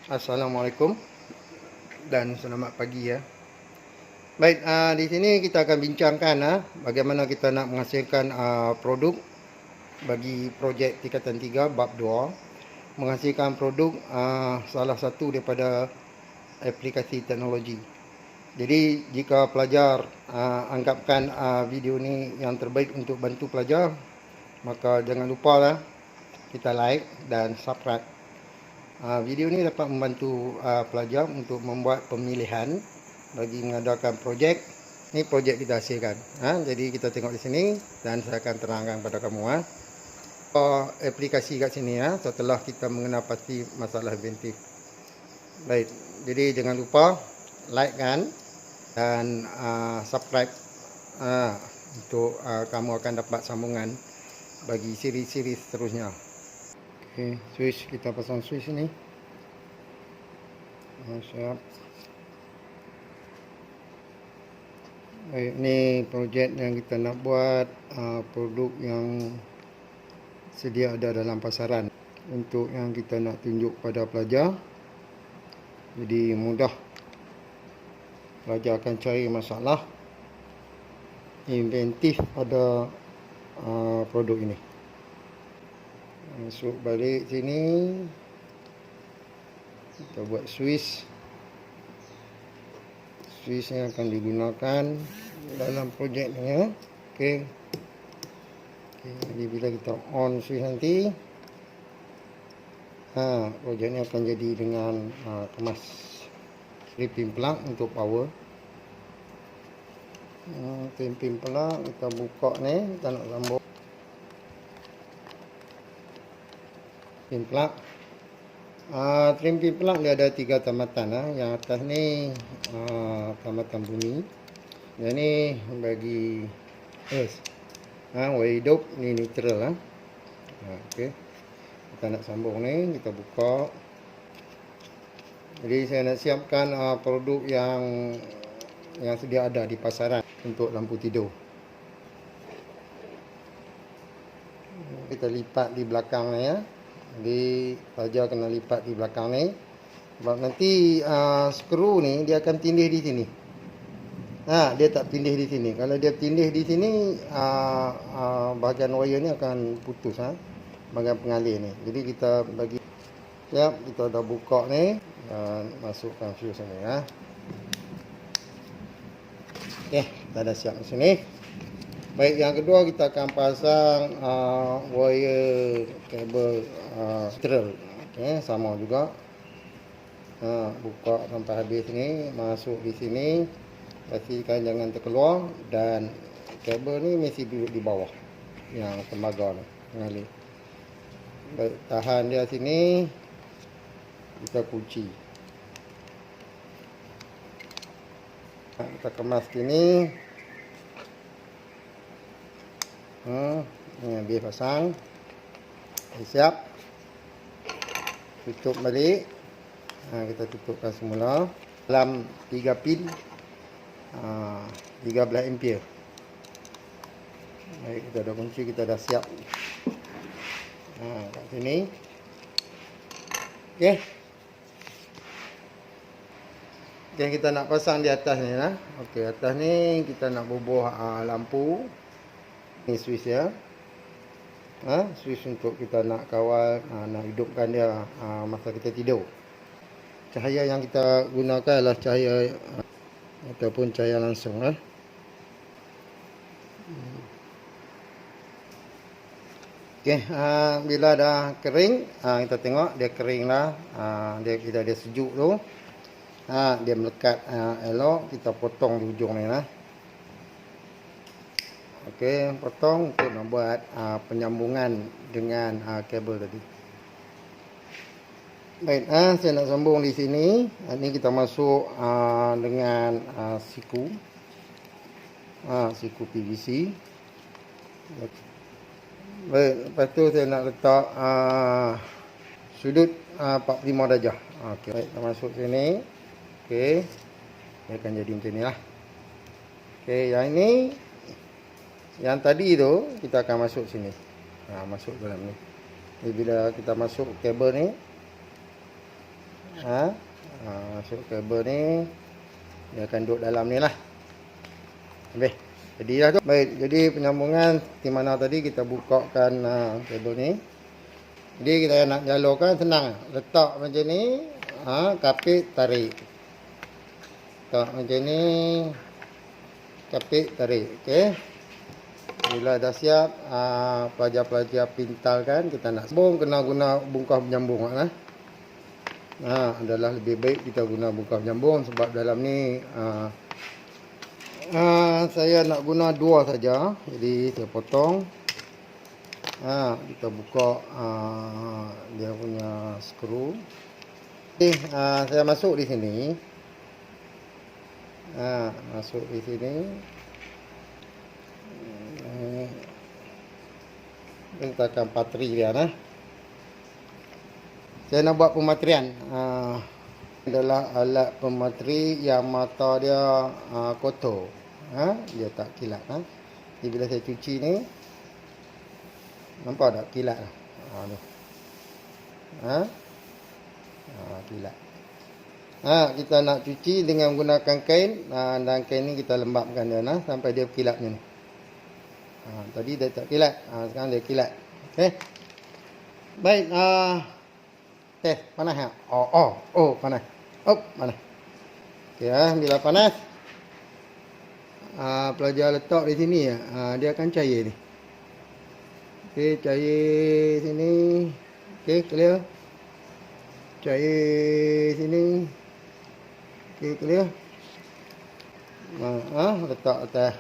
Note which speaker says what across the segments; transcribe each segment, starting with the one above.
Speaker 1: Assalamualaikum dan selamat pagi ya. Baik, di sini kita akan bincangkan bagaimana kita nak menghasilkan produk bagi projek tingkatan 3 bab 2, menghasilkan produk salah satu daripada aplikasi teknologi. Jadi jika pelajar anggapkan video ni yang terbaik untuk bantu pelajar, maka jangan lupa kita like dan subscribe. Video ni dapat membantu pelajar untuk membuat pemilihan bagi mengadakan projek. Ni projek kita hasilkan. Jadi kita tengok di sini dan saya akan terangkan kepada kamu. Aplikasi kat sini setelah kita mengenal pasti masalah inventif. Baik, jadi jangan lupa like kan dan subscribe untuk kamu akan dapat sambungan bagi siri-siri seterusnya. Okey, switch kita pasang switch ni. Siap. Baik, ni projek yang kita nak buat, produk yang sedia ada dalam pasaran untuk yang kita nak tunjuk pada pelajar. Jadi mudah, pelajar akan cari masalah inventif pada produk ini. Masuk balik sini, kita buat switch yang akan digunakan dalam projek ni. Okey, jadi bila kita on switch nanti, projek ni akan jadi dengan kemas 3-pin plug untuk power. 3-pin plug kita buka ni, kita nak sambung pin plug. Trim pin plug dia ada 3 tamatan. Yang atas ni tamatan bunyi. Yang ni bagi wire hidup, ni neutral okey. Kita nak sambung ni, kita buka. Jadi saya nak siapkan produk yang sedia ada di pasaran untuk lampu tidur. Kita lipat di belakang ni Jadi pelajar kena lipat di belakang ni, sebab nanti skru ni dia akan tindih di sini. Dia tak tindih di sini. Kalau dia tindih di sini, bahagian wire ni akan putus, bahagian pengalih ni. Jadi kita bagi siap, kita dah buka ni dan masukkan fuse ni Okey, kita dah siap di sini. Baik, yang kedua kita akan pasang wire kabel neutral. Okey, sama juga. Buka sampai habis ni, masuk di sini. Pastikan jangan terkeluar dan kabel ni mesti duduk di bawah yang tembaga ni, mengalir. Baik, tahan dia sini. Kita kunci. Kita kemas sini. Ini habis pasang. Siap. Tutup balik. Kita tutupkan semula. Dalam 3 pin 13 ampere. Baik, kita dah kunci, kita dah siap. Kat sini. Okey. Yang kita nak pasang di atas ni Okey, atas ni kita nak bubuh lampu. Ni switch ya. Switch untuk kita nak kawal, nak hidupkan dia masa kita tidur. Cahaya yang kita gunakan adalah cahaya ataupun cahaya langsung Okey, bila dah kering, kita tengok dia kering lah. Dia sejuk tu. Dia melekat elok, kita potong di ujung ni Okey, potong untuk nak buat penyambungan dengan kabel tadi. Baik, saya nak sambung di sini. Ini kita masuk dengan siku. Siku PVC. Baik, lepas tu saya nak letak sudut 45 darjah. Okey, baik, kita masuk sini. Okey. Dia akan jadi macam ni Okey, yang ini, yang tadi tu kita akan masuk sini. Masuk dalam ni. Jadi bila kita masuk kabel ni, Masuk kabel ni. Dia akan duduk dalam ni lah. Habis. Jadilah tu. Baik, jadi penyambungan di mana tadi kita bukakan kabel ni. Jadi kita nak jalurkan senang. Letak macam ni, kapit tarik. Letak macam ni, kapit tarik. Okey. Bila dah siap, pelajar-pelajar pintalkan, kita nak sambung, kena guna bungkah penyambung lah. Adalah lebih baik kita guna bungkah penyambung sebab dalam ni saya nak guna 2 saja. Jadi saya potong. Kita buka dia punya skru. Okay, saya masuk di sini. Masuk di sini. Letakkan patri dia Saya nak buat pematrian. Adalah alat pematri yang mata dia kotor. Dia tak kilat. Jadi bila saya cuci ni, nampak tak kilat ni. Kilat. Kita nak cuci dengan menggunakan kain, dan kain ni kita lembapkan dia sampai dia kilatnya ni. Tadi dia tak kilat, sekarang dia kilat. Okey. Baik, test panas panas. Panas. Okey, bila panas, pelajar letak di sini dia akan cair ni. Okey, cair sini. Okey, clear. Cair sini. Okey, clear. Letak atas.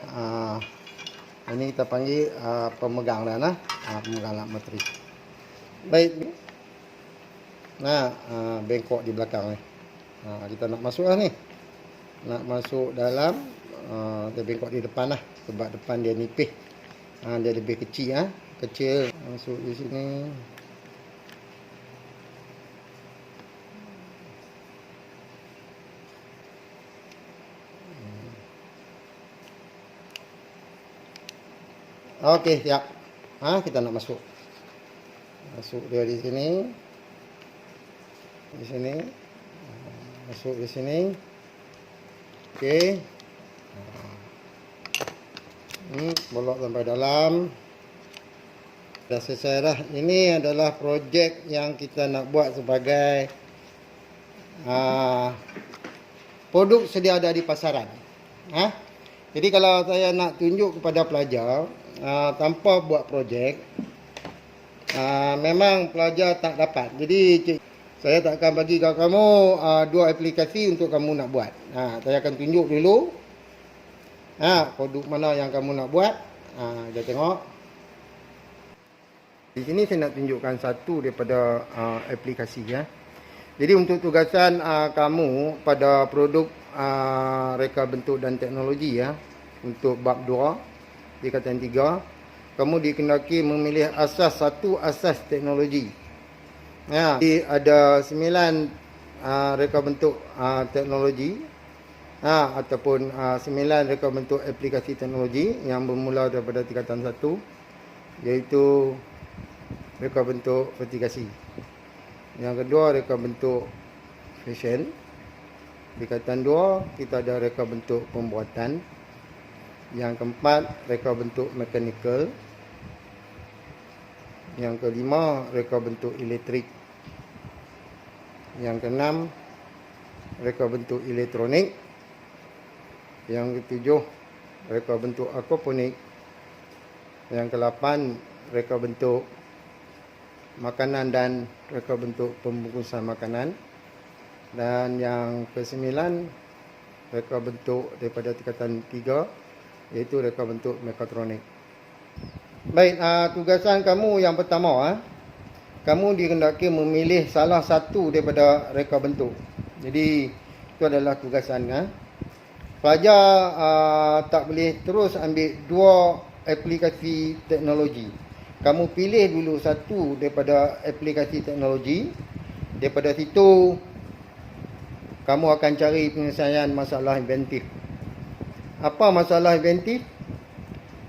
Speaker 1: Ini kita panggil pemegang dah pemegang alat materi. Baik. Bengkok di belakang ni. Kita nak masuk ni. Nak masuk dalam, kita bengkok di depan sebab depan dia nipis. Dia lebih kecil kecil. Masuk di sini. Okey, siap. Kita nak masuk. Masuk dia di sini. Di sini. Masuk di sini. Okey. Bolok sampai dalam. Dah selesai dah. Ini adalah projek yang kita nak buat sebagai produk sedia ada di pasaran. Jadi kalau saya nak tunjuk kepada pelajar, tanpa buat projek, memang pelajar tak dapat. Jadi saya tak akan bagi kamu 2 aplikasi untuk kamu nak buat. Saya akan tunjuk dulu produk mana yang kamu nak buat. Kita tengok. Di sini saya nak tunjukkan satu daripada aplikasi. Jadi untuk tugasan kamu pada produk reka bentuk dan teknologi untuk bab 2 tingkatan 3, kamu dikehendaki memilih satu asas teknologi. Jadi ada 9 reka bentuk teknologi ataupun 9 reka bentuk aplikasi teknologi yang bermula daripada tingkatan 1, iaitu reka bentuk vertikasi. Yang kedua, reka bentuk fashion. Tingkatan 2 kita ada reka bentuk pembuatan. Yang keempat, reka bentuk mekanikal. Yang kelima, reka bentuk elektrik. Yang keenam, reka bentuk elektronik. Yang ketujuh, reka bentuk aquaponik. Yang ke-8, reka bentuk makanan dan reka bentuk pembungkusan makanan. Dan yang ke-9, reka bentuk daripada tingkatan 3, iaitu reka bentuk mekatronik. Baik, tugasan kamu yang pertama, kamu dikehendaki memilih salah satu daripada reka bentuk. Jadi itu adalah tugasan. Pelajar tak boleh terus ambil 2 aplikasi teknologi. Kamu pilih dulu satu daripada aplikasi teknologi. Daripada situ kamu akan cari penyelesaian masalah inventif. Apa masalah inventif?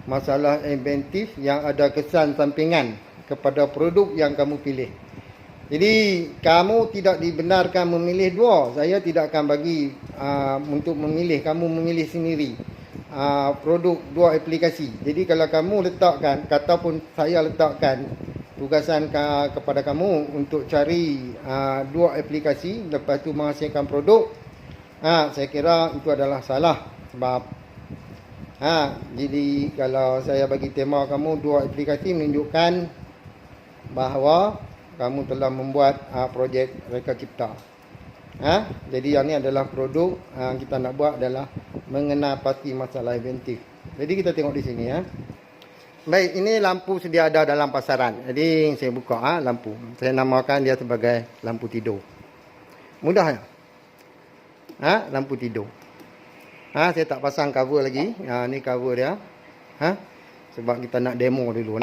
Speaker 1: Masalah inventif yang ada kesan sampingan kepada produk yang kamu pilih. Jadi kamu tidak dibenarkan memilih dua. Saya tidak akan bagi untuk memilih. Kamu memilih sendiri produk dua aplikasi. Jadi kalau kamu letakkan, ataupun saya letakkan tugasan kepada kamu untuk cari dua aplikasi, lepas tu menghasilkan produk, saya kira itu adalah salah. Sebab jadi kalau saya bagi tema kamu dua aplikasi, menunjukkan bahawa kamu telah membuat projek Reka Cipta. Jadi yang ni adalah produk yang kita nak buat adalah mengenal pasti masalah inventif. Jadi kita tengok di sini Baik, ini lampu sedia ada dalam pasaran. Jadi saya buka lampu. Saya namakan dia sebagai lampu tidur. Mudah ya? Lampu tidur. Saya tak pasang cover lagi. Ni cover dia. Sebab kita nak demo dulu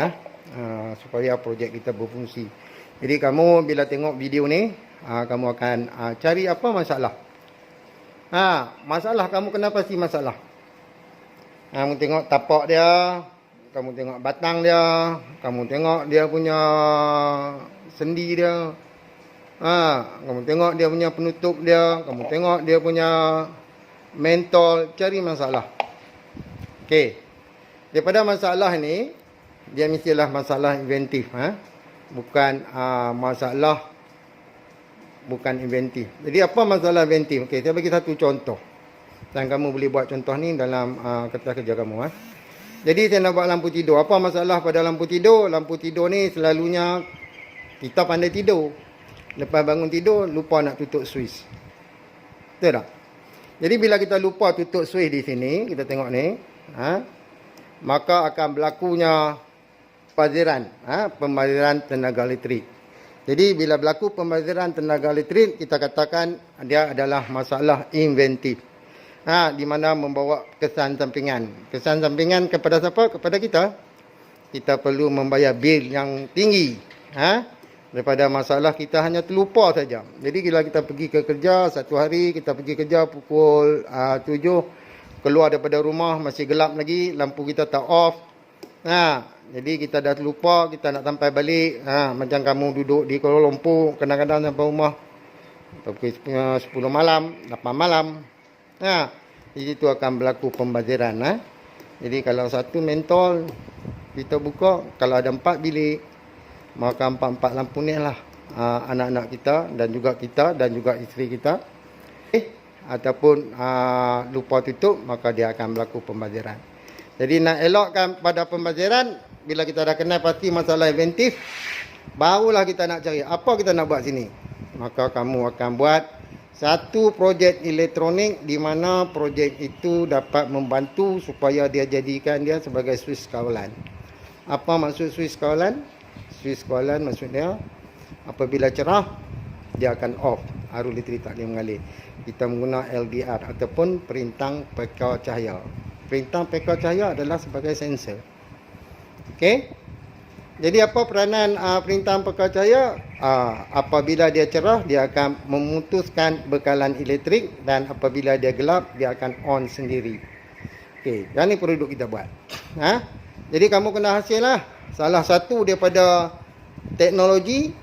Speaker 1: supaya projek kita berfungsi. Jadi kamu bila tengok video ni, kamu akan cari apa masalah. Masalah kamu kenapa sih masalah? Kamu tengok tapak dia, kamu tengok batang dia, kamu tengok dia punya sendi dia. Kamu tengok dia punya penutup dia, kamu tengok dia punya mentol, cari masalah. Okey. Daripada masalah ni, dia mestilah masalah inventif, bukan masalah bukan inventif. Jadi apa masalah inventif? Okey, saya bagi satu contoh. Dan kamu boleh buat contoh ni dalam kertas kerja kamu. Jadi saya nak buat lampu tidur. Apa masalah pada lampu tidur? Lampu tidur ni selalunya kita pandai tidur. Lepas bangun tidur lupa nak tutup switch. Betul tak? Jadi bila kita lupa tutup switch di sini, kita tengok ni, maka akan berlakunya pembaziran tenaga elektrik. Jadi bila berlaku pembaziran tenaga elektrik, kita katakan dia adalah masalah inventif. Di mana membawa kesan sampingan. Kesan sampingan kepada siapa? Kepada kita. Kita perlu membayar bil yang tinggi. Daripada masalah kita hanya terlupa saja. Jadi bila kita pergi ke kerja, satu hari kita pergi kerja pukul 7, keluar daripada rumah masih gelap lagi, lampu kita tak off. Jadi kita dah terlupa, kita nak sampai balik. Macam kamu duduk di Kuala Lumpur, kadang-kadang sampai rumah pukul 10 malam, 8 malam. Jadi itu akan berlaku pembaziran. Jadi kalau satu mentol kita buka, kalau ada 4 bilik, maka 4 lampu ni lah anak-anak kita dan juga isteri kita. Ataupun lupa tutup, maka dia akan berlaku pembaziran. Jadi nak elokkan pada pembaziran, bila kita dah kenal pasti masalah inventif, barulah kita nak cari apa kita nak buat sini. Maka kamu akan buat satu projek elektronik di mana projek itu dapat membantu supaya dia jadikan dia sebagai switch kawalan. Apa maksud switch kawalan? Switch kawalan maksudnya apabila cerah, dia akan off, arus elektrik tak boleh mengalir. Kita menggunakan LDR ataupun perintang peka cahaya. Perintang peka cahaya adalah sebagai sensor. Okey. Jadi apa peranan perintah peka cahaya? Apabila dia cerah, dia akan memutuskan bekalan elektrik, dan apabila dia gelap, dia akan on sendiri. Okey, dan ni produk kita buat. Jadi kamu kena hasil lah. Salah satu daripada teknologi,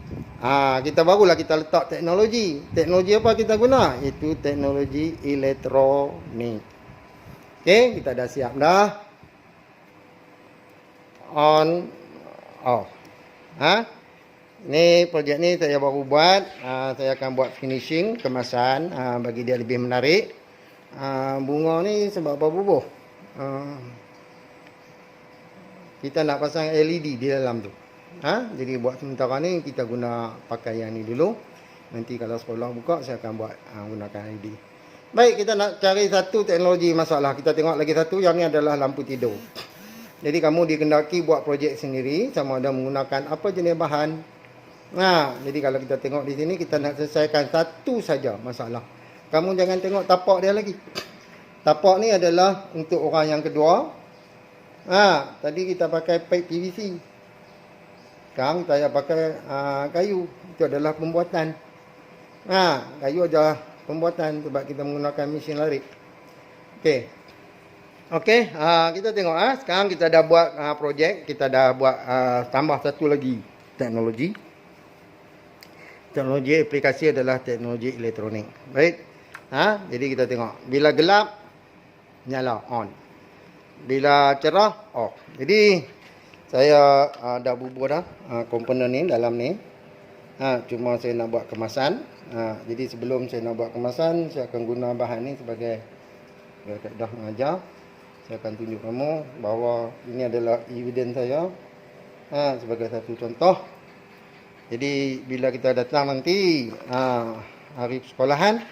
Speaker 1: kita barulah kita letak teknologi. Teknologi apa kita guna? Itu teknologi elektronik. Okey, kita dah siap dah. On, off. Ni projek ni saya baru buat. Saya akan buat finishing, kemasan bagi dia lebih menarik. Bunga ni sebab apa bubuh? Kita nak pasang LED di dalam tu. Jadi buat sementara ni kita guna pakai yang ni dulu. Nanti kalau sekolah buka, saya akan buat gunakan LED. Baik, kita nak cari satu teknologi masalah. Kita tengok lagi satu, yang ni adalah lampu tidur. Jadi kamu dikendaki buat projek sendiri, sama ada menggunakan apa jenis bahan. Jadi kalau kita tengok di sini, kita nak selesaikan satu saja masalah. Kamu jangan tengok tapak dia lagi. Tapak ni adalah untuk orang yang kedua. Tadi kita pakai pipe PVC. Sekarang saya pakai kayu. Itu adalah pembuatan. Kayu aja pembuatan sebab kita menggunakan mesin larik. Okey, kita tengok sekarang kita dah buat projek, kita dah buat tambah satu lagi teknologi. teknologi aplikasi adalah teknologi elektronik. Baik. Jadi kita tengok. Bila gelap, nyala on. Bila cerah, off. Jadi saya dah bubur dah komponen ni dalam ni. Cuma saya nak buat kemasan. Jadi sebelum saya nak buat kemasan, saya akan guna bahan ni sebagai dah mengajar. Saya akan tunjuk kamu bahawa ini adalah evidence saya sebagai satu contoh. Jadi bila kita datang nanti hari sekolahan,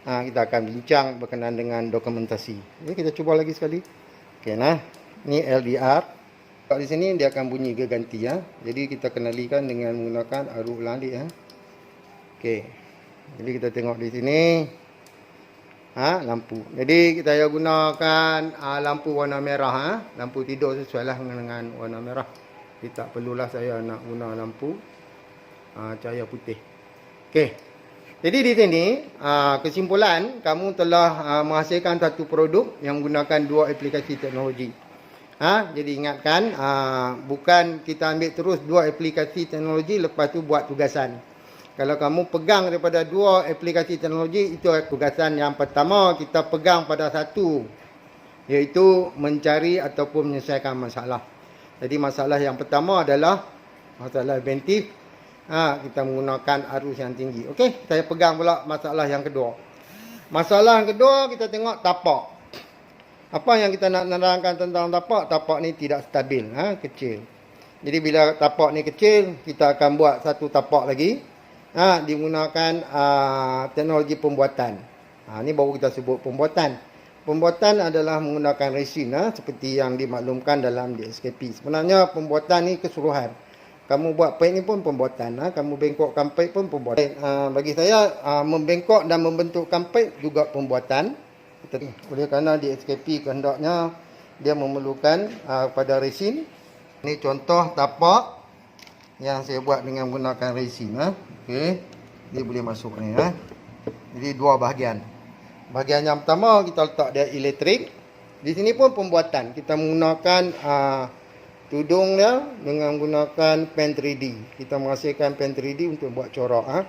Speaker 1: kita akan bincang berkenaan dengan dokumentasi. Jadi kita cuba lagi sekali. Okey nah. Ni LDR. Di sini dia akan bunyi geganti ya. Jadi kita kenalikan dengan menggunakan arus landik ya. Okey. Jadi kita tengok di sini lampu. Jadi kita gunakan lampu warna merah lampu tidur sesuai lah dengan warna merah. Jadi tak perlulah saya nak guna lampu cahaya putih. Okey. Jadi di sini kesimpulan kamu telah menghasilkan satu produk yang menggunakan dua aplikasi teknologi. Jadi ingatkan bukan kita ambil terus dua aplikasi teknologi lepas tu buat tugasan. Kalau kamu pegang daripada dua aplikasi teknologi, itu tugasan yang pertama kita pegang pada satu, iaitu mencari ataupun menyelesaikan masalah. Jadi masalah yang pertama adalah masalah preventif. Kita menggunakan arus yang tinggi. Okey, saya pegang pula masalah yang kedua. Masalah yang kedua kita tengok tapak. Apa yang kita nak nerangkan tentang tapak? Tapak ni tidak stabil, kecil. Jadi bila tapak ni kecil, kita akan buat satu tapak lagi. Digunakan teknologi pembuatan. Ini baru kita sebut pembuatan. Pembuatan adalah menggunakan resin seperti yang dimaklumkan dalam DSKP. Sebenarnya pembuatan ni keseluruhan. Kamu buat pipe ni pun pembuatan. Kamu bengkokkan pipe pun pembuatan. Bagi saya membengkok dan membentukkan pipe juga pembuatan. Oleh kerana DSKP kehendaknya dia memerlukan pada resin. Ini contoh tapak yang saya buat dengan menggunakan resin. Okey, dia boleh masuk ni. Jadi dua bahagian. Bahagian yang pertama kita letak dia elektrik. Di sini pun pembuatan. Kita menggunakan tudung dia dengan menggunakan pen 3D. Kita menghasilkan pen 3D untuk buat corak.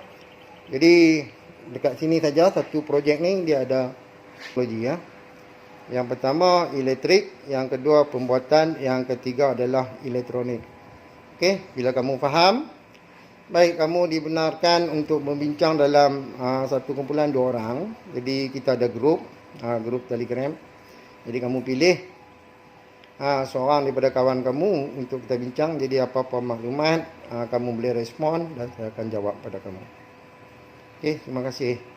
Speaker 1: Jadi dekat sini saja satu projek ni dia ada teknologi. Yang pertama elektrik, yang kedua pembuatan, yang ketiga adalah elektronik. Okey, bila kamu faham, baik kamu dibenarkan untuk membincang dalam satu kumpulan 2 orang. Jadi kita ada grup Telegram. Jadi kamu pilih seorang daripada kawan kamu untuk kita bincang. Jadi apa-apa maklumat kamu boleh respon dan saya akan jawab pada kamu. Okey, terima kasih.